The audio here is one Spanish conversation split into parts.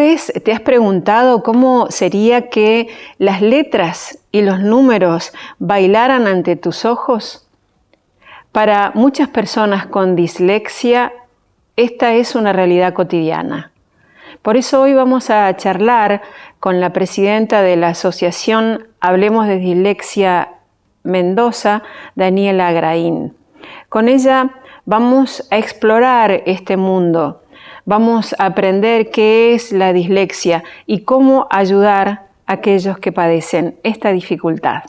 vez te has preguntado cómo sería que las letras y los números bailaran ante tus ojos? Para muchas personas con dislexia, esta es una realidad cotidiana. Por eso hoy vamos a charlar con la presidenta de la Asociación Hablemos de Dislexia Mendoza, Daniela Agraín. Con ella vamos a explorar este mundo, vamos a aprender qué es la dislexia y cómo ayudar a aquellos que padecen esta dificultad.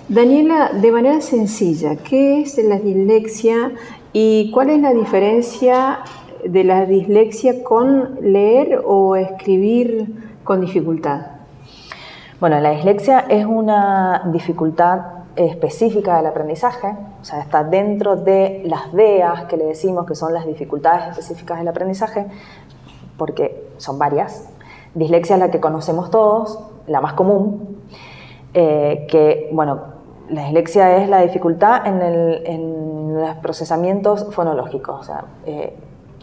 Daniela, de manera sencilla, ¿qué es la dislexia y cuál es la diferencia de la dislexia con leer o escribir con dificultad? Bueno, la dislexia es una dificultad específica del aprendizaje, o sea, está dentro de las DEAs que le decimos que son las dificultades específicas del aprendizaje, porque son varias. Dislexia es la que conocemos todos, la más común, la dislexia es la dificultad en los procesamientos fonológicos, o sea,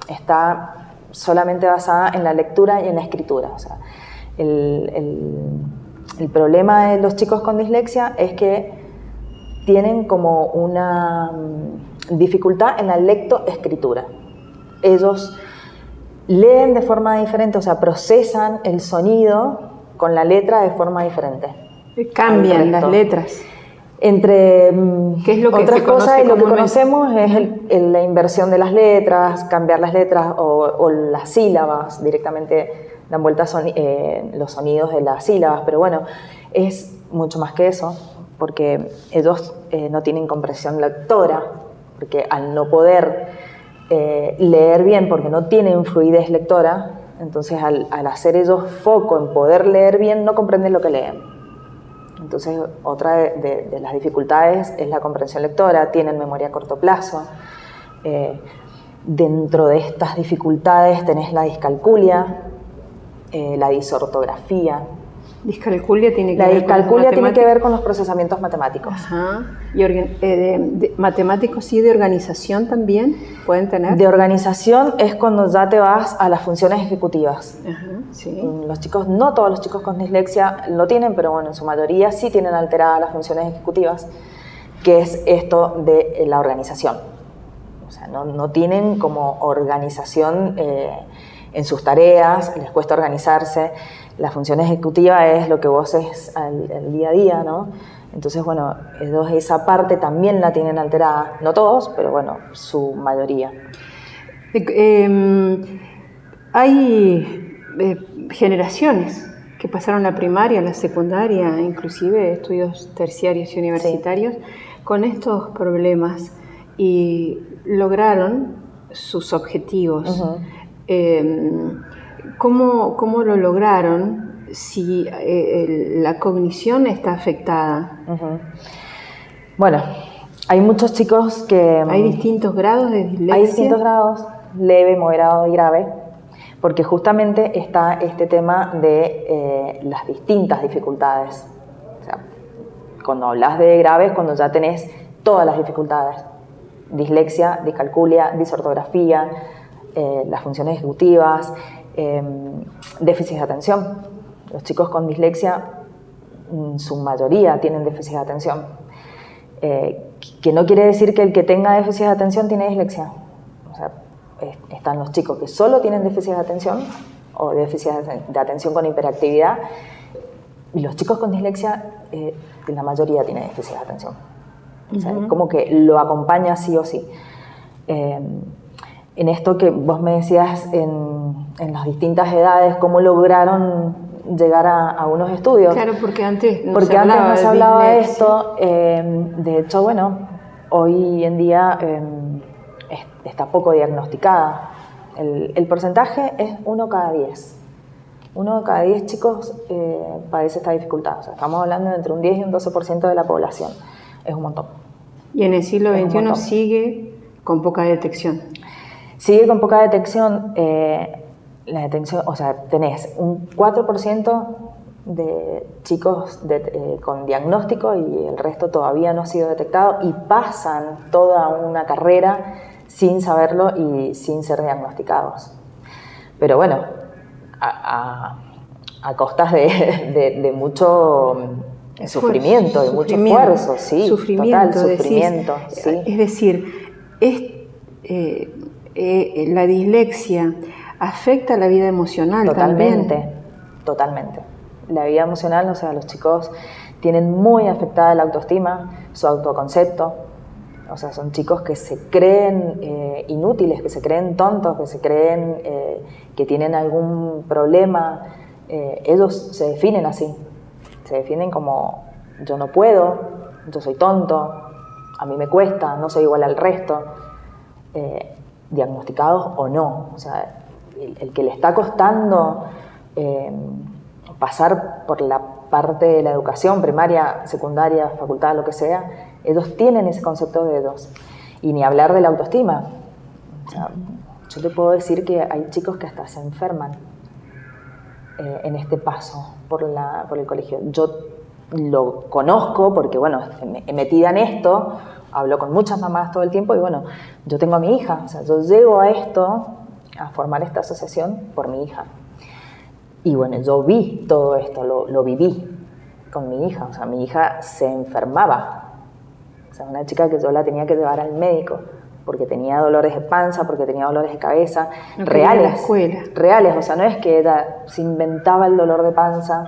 está solamente basada en la lectura y en la escritura. O sea, el problema de los chicos con dislexia es que tienen como una dificultad en la lectoescritura. Ellos leen de forma diferente, o sea, procesan el sonido con la letra de forma diferente. Cambian las letras. Entre ¿qué es lo que otras cosas y lo que conocemos es la inversión de las letras, cambiar las letras o las sílabas, directamente dan vuelta los sonidos de las sílabas, pero bueno, es mucho más que eso, porque ellos no tienen comprensión lectora, porque al no poder leer bien, porque no tienen fluidez lectora, entonces al hacer ellos foco en poder leer bien, no comprenden lo que leen. Entonces, otra de las dificultades es la comprensión lectora, tienen memoria a corto plazo. Dentro de estas dificultades tenés la discalculia, la disortografía. ¿Discalculia tiene que La ver discalculia con tiene que ver con los procesamientos matemáticos. Ajá. ¿Y matemáticos y de organización también pueden tener? De organización es cuando ya te vas a las funciones ejecutivas. Ajá, sí. Los chicos, no todos los chicos con dislexia lo tienen, pero bueno, en su mayoría sí tienen alteradas las funciones ejecutivas, que es esto de la organización. O sea, no tienen como organización en sus tareas, les cuesta organizarse. La función ejecutiva es lo que vos haces al día a día, ¿no? Entonces, bueno, ellos esa parte también la tienen alterada. No todos, pero bueno, su mayoría. Hay generaciones que pasaron la primaria, la secundaria, inclusive estudios terciarios y universitarios, sí, con estos problemas y lograron sus objetivos. Uh-huh. ¿Cómo lo lograron si la cognición está afectada? Uh-huh. Bueno, hay muchos chicos que... ¿Hay distintos grados de dislexia? Hay distintos grados, leve, moderado y grave, porque justamente está este tema de las distintas dificultades. O sea, cuando hablas de grave es cuando ya tenés todas las dificultades. Dislexia, discalculia, disortografía, las funciones ejecutivas, déficit de atención. Los chicos con dislexia, su mayoría tienen déficit de atención, que no quiere decir que el que tenga déficit de atención tiene dislexia. O sea, están los chicos que solo tienen déficit de atención o déficit de atención con hiperactividad, y los chicos con dislexia, la mayoría tiene déficit de atención. O sea, como que lo acompaña sí o sí. En esto que vos me decías en las distintas edades, ¿cómo lograron llegar a unos estudios? Claro, porque antes no se hablaba de esto. De hecho, bueno, hoy en día está poco diagnosticada. El porcentaje es 1 cada 10. 1 de cada 10 chicos padece esta dificultad. O sea, estamos hablando de entre un 10 y un 12% de la población. Es un montón. Y en el siglo XXI sigue con poca detección. Sigue con poca detección. La detección, o sea, tenés un 4% de chicos con diagnóstico y el resto todavía no ha sido detectado y pasan toda una carrera sin saberlo y sin ser diagnosticados. pero bueno, a costas de mucho sufrimiento, de mucho esfuerzo, sí, sufrimiento, total, sufrimiento. Sí. Es decir, la dislexia afecta la vida emocional también. Totalmente. La vida emocional, o sea, los chicos tienen muy afectada la autoestima, su autoconcepto. O sea, son chicos que se creen inútiles, que se creen tontos, que se creen que tienen algún problema. Ellos se definen así. Se definen como yo no puedo, yo soy tonto, a mí me cuesta, no soy igual al resto. Diagnosticados o no. O sea, el que le está costando pasar por la parte de la educación primaria, secundaria, facultad, lo que sea, ellos tienen ese concepto de ellos. Y ni hablar de la autoestima. O sea, yo te puedo decir que hay chicos que hasta se enferman en este paso por el colegio. Yo lo conozco porque, bueno, me metida en esto, hablo con muchas mamás todo el tiempo y, bueno, yo tengo a mi hija. O sea, yo llego a esto, a formar esta asociación por mi hija. Y, bueno, yo vi todo esto, lo viví con mi hija. O sea, mi hija se enfermaba. O sea, una chica que yo la tenía que llevar al médico porque tenía dolores de panza, porque tenía dolores de cabeza, no reales. La escuela. Reales, o sea, no es que ella se inventaba el dolor de panza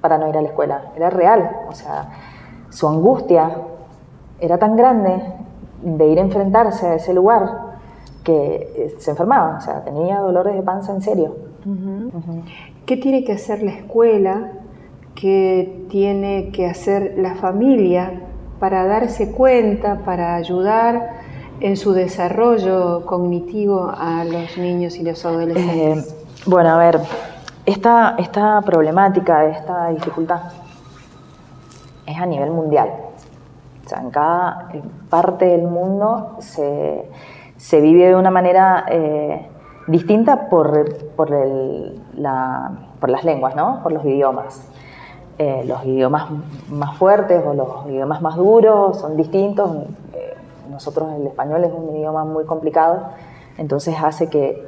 para no ir a la escuela, era real. O sea, su angustia era tan grande de ir a enfrentarse a ese lugar que se enfermaba, o sea, tenía dolores de panza en serio. ¿Qué tiene que hacer la escuela? ¿Qué tiene que hacer la familia para darse cuenta, para ayudar en su desarrollo cognitivo a los niños y los adolescentes? Bueno, a ver, esta problemática, esta dificultad es a nivel mundial. O sea, en cada parte del mundo se vive de una manera distinta por las lenguas, ¿no? Por los idiomas. Los idiomas más fuertes o los idiomas más duros son distintos. Nosotros el español es un idioma muy complicado, entonces hace que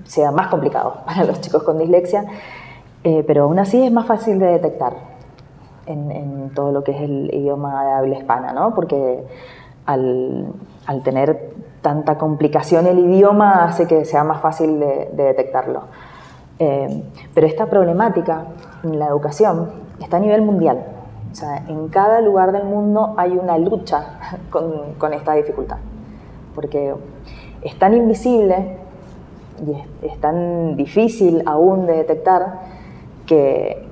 sea más complicado para los chicos con dislexia, pero aún así es más fácil de detectar en todo lo que es el idioma de habla hispana, ¿no? Porque al tener tanta complicación el idioma hace que sea más fácil de detectarlo. Pero esta problemática en la educación está a nivel mundial. O sea, en cada lugar del mundo hay una lucha con esta dificultad, porque es tan invisible y es tan difícil aún de detectar que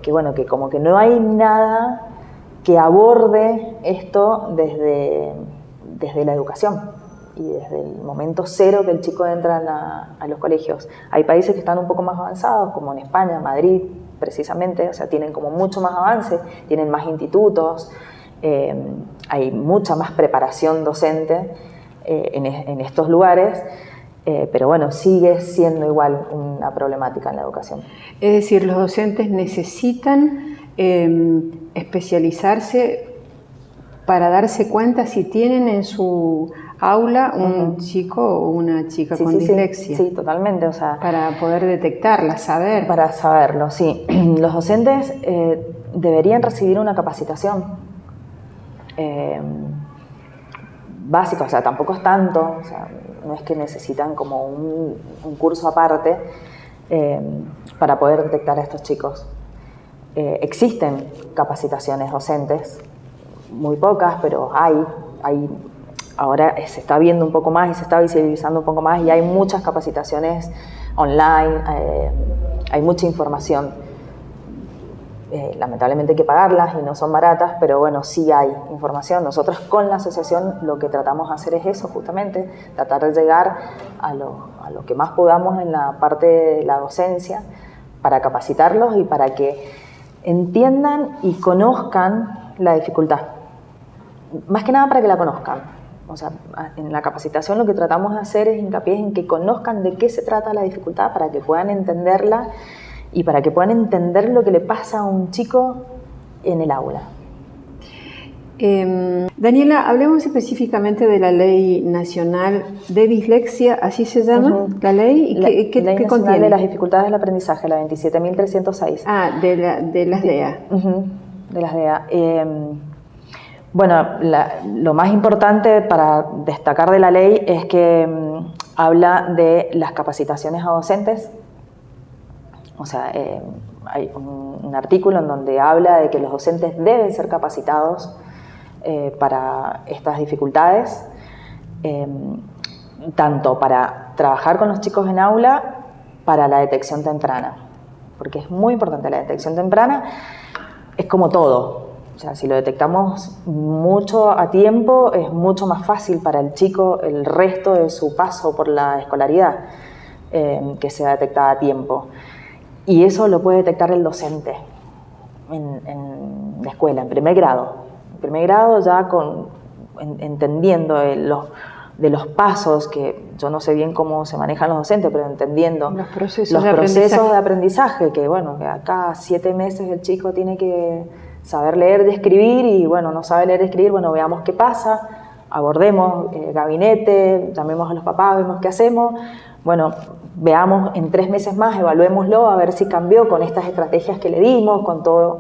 como que no hay nada que aborde esto desde la educación y desde el momento cero que el chico entra a los colegios. Hay países que están un poco más avanzados, como en España, Madrid, precisamente, o sea, tienen como mucho más avance, tienen más institutos, hay mucha más preparación docente en estos lugares, pero bueno, sigue siendo igual una problemática en la educación. Es decir, los docentes necesitan especializarse para darse cuenta si tienen en su aula un chico o una chica con dislexia. Sí, totalmente. O sea, para poder detectarla, saber. Para saberlo, sí. Los docentes deberían recibir una capacitación básica, o sea, tampoco es tanto, o sea, no es que necesitan como un curso aparte para poder detectar a estos chicos. Existen capacitaciones docentes, muy pocas, pero hay ahora se está viendo un poco más y se está visibilizando un poco más y hay muchas capacitaciones online, hay mucha información. Lamentablemente hay que pagarlas y no son baratas, pero bueno, sí hay información. Nosotros con la asociación lo que tratamos de hacer es eso, justamente, tratar de llegar a lo que más podamos en la parte de la docencia para capacitarlos y para que entiendan y conozcan la dificultad. Más que nada para que la conozcan. O sea, en la capacitación lo que tratamos de hacer es hincapié en que conozcan de qué se trata la dificultad para que puedan entenderla y para que puedan entender lo que le pasa a un chico en el aula. Daniela, hablemos específicamente de la Ley Nacional de Dislexia, ¿así se llama la ley? ¿Qué Ley Nacional contiene? de las Dificultades del Aprendizaje, la 27.306. Ah, de las DEA. De las DEA. Bueno, lo más importante para destacar de la ley es que habla de las capacitaciones a docentes. O sea, hay un artículo en donde habla de que los docentes deben ser capacitados para estas dificultades, tanto para trabajar con los chicos en aula, para la detección temprana, porque es muy importante la detección temprana, es como todo. O sea, si lo detectamos mucho a tiempo, es mucho más fácil para el chico el resto de su paso por la escolaridad, que sea detectada a tiempo. Y eso lo puede detectar el docente en la escuela, en primer grado. En primer grado ya entendiendo de los pasos, que yo no sé bien cómo se manejan los docentes, pero entendiendo los procesos de aprendizaje, que bueno, que acá 7 meses el chico tiene que saber leer y escribir, y bueno, no sabe leer y escribir, bueno, veamos qué pasa, abordemos gabinete, llamemos a los papás, vemos qué hacemos, bueno, veamos en 3 meses más, evaluémoslo, a ver si cambió con estas estrategias que le dimos, con todo,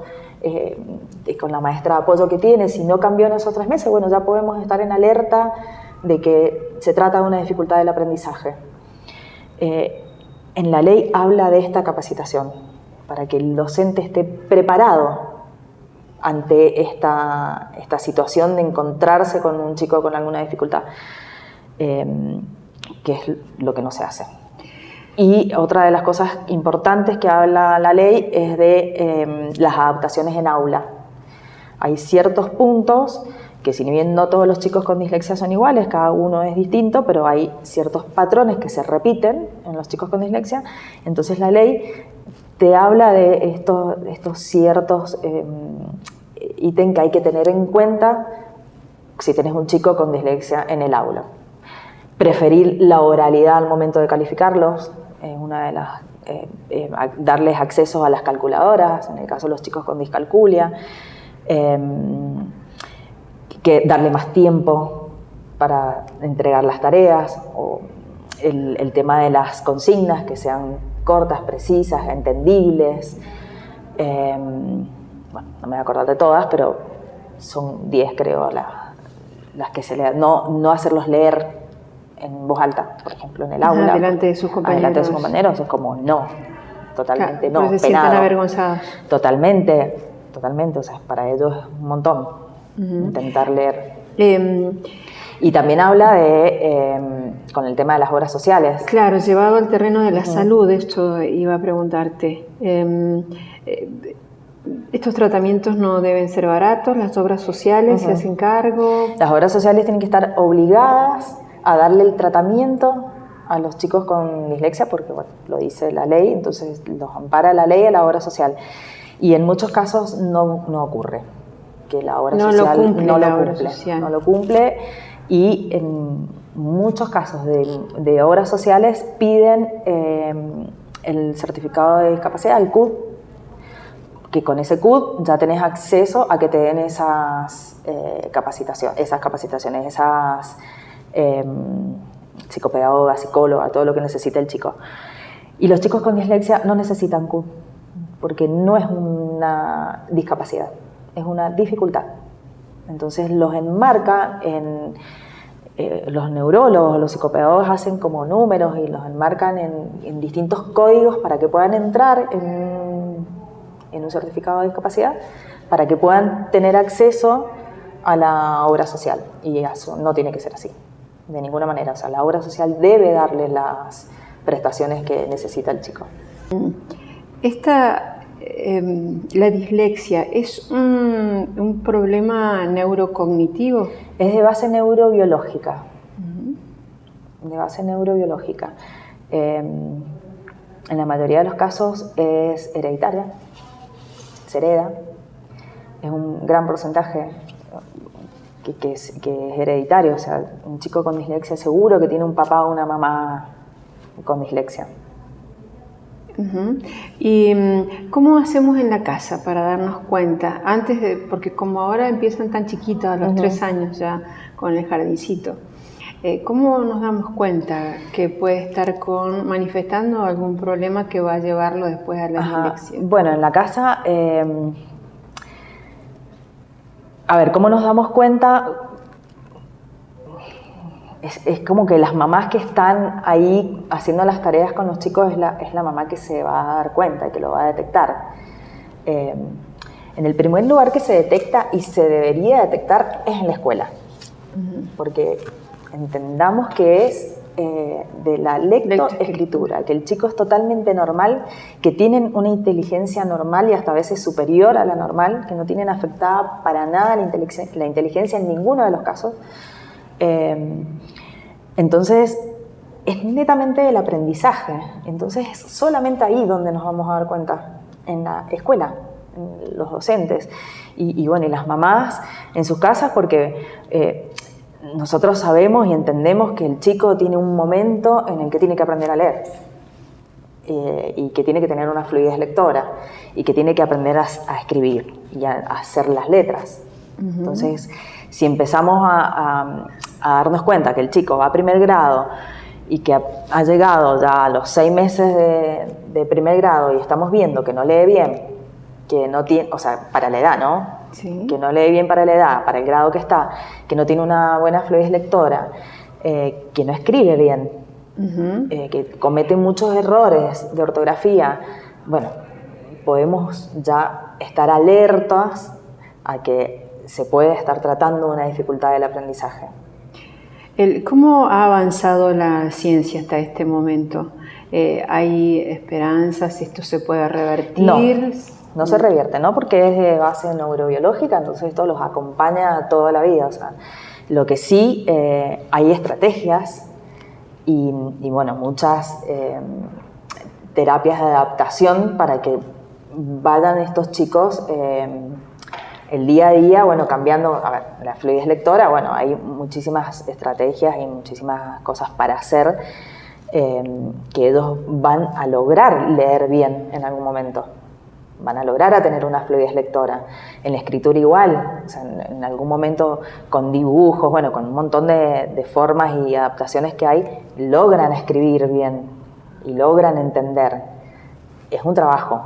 con la maestra de apoyo que tiene. Si no cambió en esos 3 meses, bueno, ya podemos estar en alerta de que se trata de una dificultad del aprendizaje. En la ley habla de esta capacitación, para que el docente esté preparado ante esta situación de encontrarse con un chico con alguna dificultad, que es lo que no se hace. Y otra de las cosas importantes que habla la ley es de las adaptaciones en aula. Hay ciertos puntos que, si bien no todos los chicos con dislexia son iguales, cada uno es distinto, pero hay ciertos patrones que se repiten en los chicos con dislexia. Entonces la ley te habla de estos ciertos ítems que hay que tener en cuenta si tienes un chico con dislexia en el aula. Preferir la oralidad al momento de calificarlos, una de las, darles acceso a las calculadoras, en el caso de los chicos con discalculia, que darle más tiempo para entregar las tareas, o el tema de las consignas, que sean cortas, precisas, entendibles. Bueno, no me voy a acordar de todas, pero son 10 creo las que se lean. No hacerlos leer en voz alta, por ejemplo, en el aula. Delante de sus compañeros. Delante de sus compañeros, es como no, totalmente claro, no, se sientan avergonzados. Totalmente, o sea, para ellos es un montón intentar leer. Y también habla de, con el tema de las obras sociales. Claro, llevado al terreno de la salud, esto iba a preguntarte. ¿Estos tratamientos no deben ser baratos? ¿Las obras sociales se hacen cargo? Las obras sociales tienen que estar obligadas a darle el tratamiento a los chicos con dislexia, porque bueno, lo dice la ley, entonces los ampara la ley a la obra social. Y en muchos casos no ocurre que la obra social no lo cumple, y en muchos casos de obras sociales piden el certificado de discapacidad, el CUD, que con ese CUD ya tenés acceso a que te den esas capacitaciones, psicopedagoga, psicóloga, todo lo que necesita el chico. Y los chicos con dislexia no necesitan CUD, porque no es una discapacidad, es una dificultad. Entonces los enmarca los neurólogos, los psicopedagogos hacen como números y los enmarcan en distintos códigos para que puedan entrar en un certificado de discapacidad, para que puedan tener acceso a la obra social. Y eso no tiene que ser así, de ninguna manera. O sea, la obra social debe darle las prestaciones que necesita el chico. La dislexia es un problema neurocognitivo. Es de base neurobiológica. De base neurobiológica. En la mayoría de los casos es hereditaria, se hereda. Es un gran porcentaje que es hereditario. O sea, un chico con dislexia seguro que tiene un papá o una mamá con dislexia. Uh-huh. ¿Y cómo hacemos en la casa para darnos cuenta? Porque como ahora empiezan tan chiquitos, a los 3 años ya, con el jardincito, ¿cómo nos damos cuenta que puede estar manifestando algún problema que va a llevarlo después a la dislexia? Bueno, en la casa, a ver, ¿cómo nos damos cuenta? Es como que las mamás que están ahí haciendo las tareas con los chicos es la mamá que se va a dar cuenta y que lo va a detectar. En el primer lugar que se detecta y se debería detectar es en la escuela, porque entendamos que es de la lectoescritura, que el chico es totalmente normal, que tienen una inteligencia normal y hasta a veces superior a la normal, que no tienen afectada para nada la inteligencia en ninguno de los casos. Entonces, es netamente el aprendizaje. Entonces, es solamente ahí donde nos vamos a dar cuenta, en la escuela, en los docentes. Y bueno, y las mamás en sus casas, porque nosotros sabemos y entendemos que el chico tiene un momento en el que tiene que aprender a leer. Y que tiene que tener una fluidez lectora. Y que tiene que aprender a escribir y a hacer las letras. Entonces, si empezamos a darnos cuenta que el chico va a primer grado y que ha llegado ya a los 6 meses de primer grado y estamos viendo que no lee bien, que no tiene, o sea, para la edad, ¿no? Sí. Que no lee bien para la edad, para el grado que está, que no tiene una buena fluidez lectora, que no escribe bien, que comete muchos errores de ortografía, bueno, podemos ya estar alertas a que se puede estar tratando una dificultad del aprendizaje. ¿Cómo ha avanzado la ciencia hasta este momento? ¿Hay esperanzas? ¿Esto se puede revertir? No se revierte, ¿no? Porque es de base neurobiológica, entonces esto los acompaña toda la vida. O sea, lo que sí, hay estrategias y bueno, muchas terapias de adaptación para que vayan estos chicos el día a día, bueno, cambiando, a ver, la fluidez lectora, bueno, hay muchísimas estrategias y muchísimas cosas para hacer que ellos van a lograr leer bien en algún momento. Van a lograr a tener una fluidez lectora. En la escritura igual, o sea, en algún momento con dibujos, bueno, con un montón de formas y adaptaciones que hay, logran escribir bien y logran entender. Es un trabajo.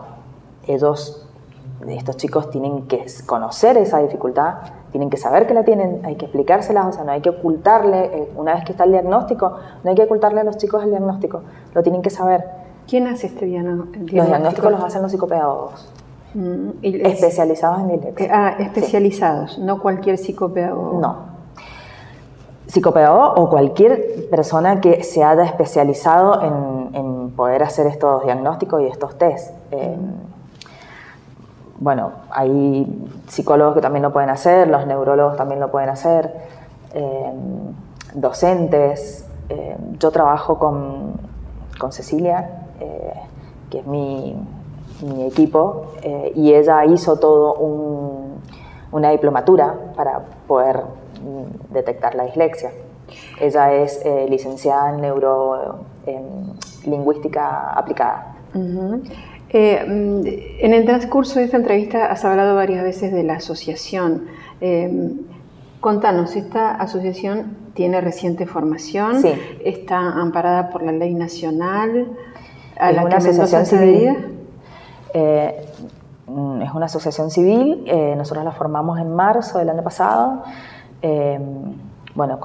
Estos chicos tienen que conocer esa dificultad, tienen que saber que la tienen, hay que explicárselas, o sea, no hay que ocultarle, una vez que está el diagnóstico, no hay que ocultarle a los chicos el diagnóstico, lo tienen que saber. ¿Quién hace este diagnóstico? Los diagnósticos los hacen los psicopedagogos, especializados en dislexia. Especializados, sí. No cualquier psicopedagogo. No. Psicopedagogo o cualquier persona que se haya especializado en poder hacer estos diagnósticos y estos test. Bueno, hay psicólogos que también lo pueden hacer, los neurólogos también lo pueden hacer, docentes. Yo trabajo con Cecilia, que es mi equipo, y ella hizo todo una diplomatura para poder detectar la dislexia. Ella es licenciada en lingüística aplicada. En el transcurso de esta entrevista has hablado varias veces de la asociación. Contanos, ¿esta asociación tiene reciente formación? Sí. ¿Está amparada por la ley nacional a es la una que Mendoza asociación se civil. adhería? Es una asociación civil, nosotros la formamos en marzo del año pasado, bueno,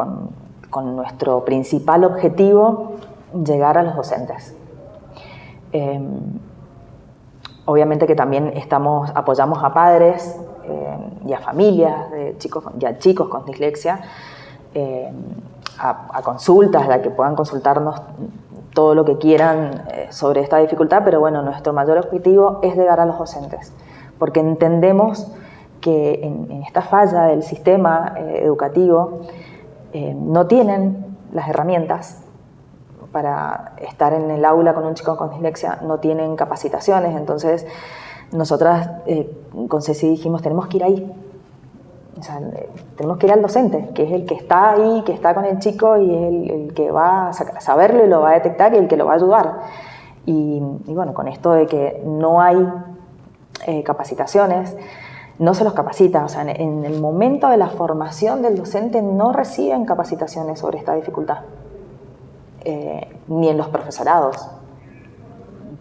con nuestro principal objetivo, llegar a los docentes. Obviamente que también apoyamos a padres y a familias de chicos, y a chicos con dislexia, a consultas, a que puedan consultarnos todo lo que quieran sobre esta dificultad, pero bueno, nuestro mayor objetivo es llegar a los docentes, porque entendemos que en esta falla del sistema educativo no tienen las herramientas para estar en el aula con un chico con dislexia, no tienen capacitaciones, entonces nosotras con Ceci dijimos, tenemos que ir ahí, o sea, tenemos que ir al docente, que es el que está ahí, que está con el chico y el que va a saberlo y lo va a detectar y el que lo va a ayudar. Y bueno, con esto de que no hay capacitaciones, no se los capacita, o sea, en el momento de la formación del docente no reciben capacitaciones sobre esta dificultad, ni en los profesorados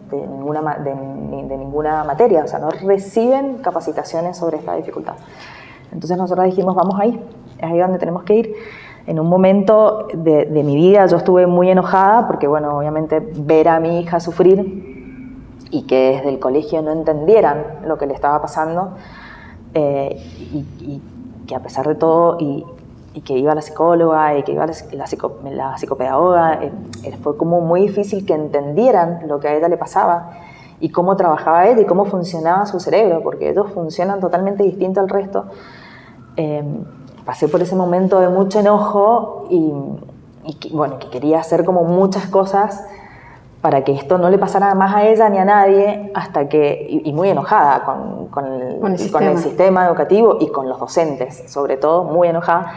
de ninguna materia, o sea, no reciben capacitaciones sobre esta dificultad. Entonces nosotros dijimos, vamos ahí, es ahí donde tenemos que ir. En un momento de mi vida yo estuve muy enojada porque, bueno, obviamente ver a mi hija sufrir y que desde el colegio no entendieran lo que le estaba pasando, y que a pesar de todo, y que iba a la psicóloga y que iba a la psicopedagoga, fue como muy difícil que entendieran lo que a ella le pasaba y cómo trabajaba ella y cómo funcionaba su cerebro, porque ellos funcionan totalmente distinto al resto. Pasé por ese momento de mucho enojo y bueno, que quería hacer como muchas cosas para que esto no le pasara más a ella ni a nadie, hasta que, y muy enojada con el sistema educativo y con los docentes, sobre todo, muy enojada.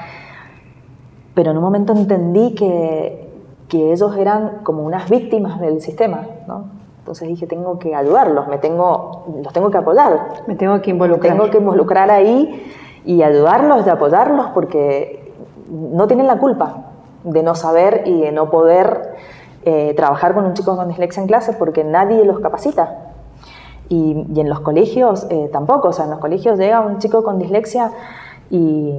Pero en un momento entendí que ellos eran como unas víctimas del sistema, ¿no? Entonces dije, tengo que ayudarlos, los tengo que apoyar. Me tengo que involucrar. Me tengo que involucrar ahí y ayudarlos y apoyarlos, porque no tienen la culpa de no saber y de no poder trabajar con un chico con dislexia en clase, porque nadie los capacita. Y en los colegios tampoco, o sea, en los colegios llega un chico con dislexia y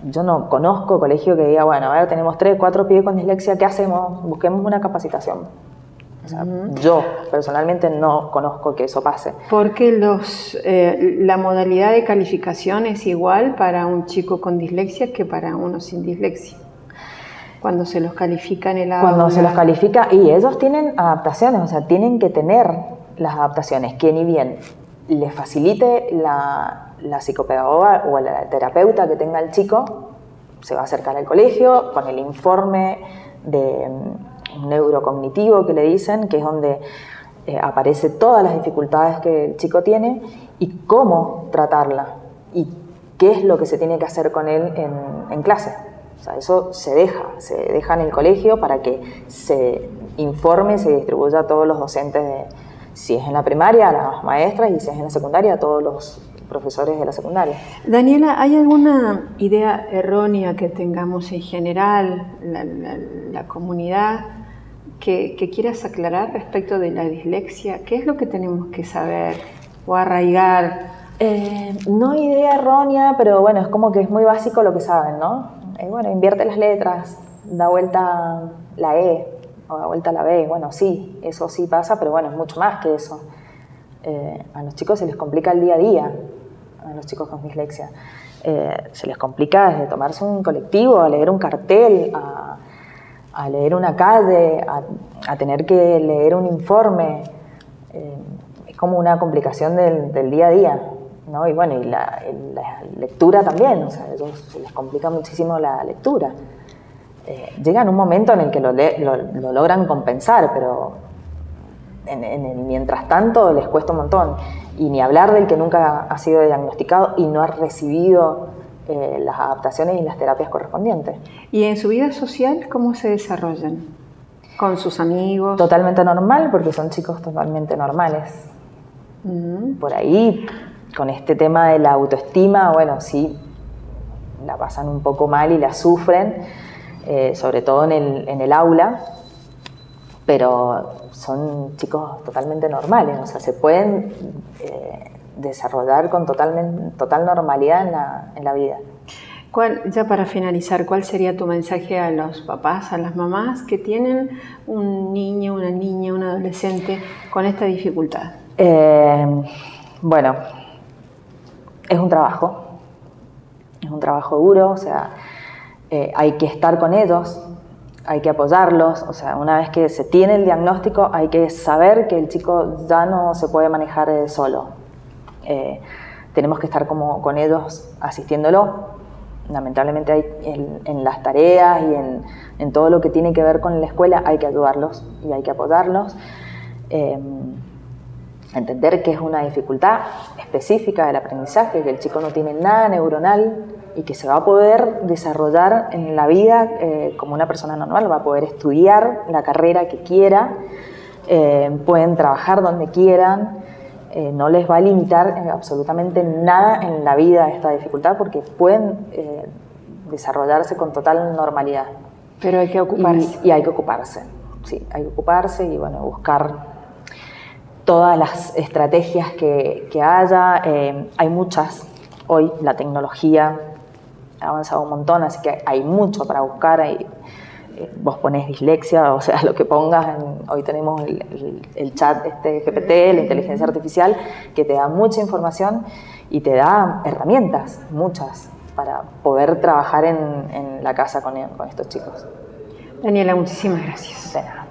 yo no conozco colegio que diga, bueno, a ver, tenemos 3, 4 pibes con dislexia, ¿qué hacemos? Busquemos una capacitación. O sea, yo personalmente no conozco que eso pase. Porque la modalidad de calificación es igual para un chico con dislexia que para uno sin dislexia. Cuando se los califica en el aula. Cuando se los califica, y ellos tienen adaptaciones, o sea, tienen que tener las adaptaciones, que ni bien les facilite la psicopedagoga o la terapeuta que tenga el chico, se va a acercar al colegio con el informe de neurocognitivo que le dicen, que es donde aparece todas las dificultades que el chico tiene y cómo tratarla y qué es lo que se tiene que hacer con él en clase. O sea, eso se deja en el colegio para que se informe y se distribuya a todos los docentes, si es en la primaria, a las maestras, y si es en la secundaria, a todos los profesores de la secundaria. Daniela, ¿hay alguna idea errónea que tengamos en general, la comunidad, que quieras aclarar respecto de la dislexia? ¿Qué es lo que tenemos que saber o arraigar? No idea errónea, pero bueno, es como que es muy básico lo que saben, ¿no? Bueno, invierte las letras, da vuelta la E o da vuelta la B. Bueno, sí, eso sí pasa, pero bueno, es mucho más que eso. A los chicos se les complica el día a día, a los chicos con dislexia. Se les complica desde tomarse un colectivo, a leer un cartel, a leer una calle, a tener que leer un informe. Es como una complicación del día a día, ¿no? Y bueno, y la lectura también, o sea, a ellos se les complica muchísimo la lectura. Llegan un momento en el que lo logran compensar, pero en el mientras tanto les cuesta un montón. Y ni hablar del que nunca ha sido diagnosticado y no ha recibido las adaptaciones y las terapias correspondientes. ¿Y en su vida social cómo se desarrollan? ¿Con sus amigos? Totalmente normal, porque son chicos totalmente normales. Por ahí, con este tema de la autoestima, bueno, sí, la pasan un poco mal y la sufren, sobre todo en el aula, pero son chicos totalmente normales, o sea, se pueden desarrollar con total normalidad en la vida. Ya para finalizar, ¿cuál sería tu mensaje a los papás, a las mamás que tienen un niño, una niña, un adolescente con esta dificultad? Bueno, es un trabajo duro, o sea, hay que estar con ellos, hay que apoyarlos, o sea, una vez que se tiene el diagnóstico hay que saber que el chico ya no se puede manejar solo. Tenemos que estar como con ellos asistiéndolo. Lamentablemente en las tareas y en todo lo que tiene que ver con la escuela hay que ayudarlos y hay que apoyarlos. Entender que es una dificultad específica del aprendizaje, que el chico no tiene nada neuronal y que se va a poder desarrollar en la vida como una persona normal, va a poder estudiar la carrera que quiera, pueden trabajar donde quieran, no les va a limitar absolutamente nada en la vida esta dificultad porque pueden desarrollarse con total normalidad. Pero hay que ocuparse. Y hay que ocuparse, sí, hay que ocuparse y bueno, buscar todas las estrategias que haya. Hay muchas. Hoy la tecnología ha avanzado un montón, así que hay mucho para buscar. Vos ponés dislexia, o sea, lo que pongas. Hoy tenemos el chat GPT, la inteligencia artificial, que te da mucha información y te da herramientas, muchas, para poder trabajar en la casa con estos chicos. Daniela, muchísimas gracias. De nada.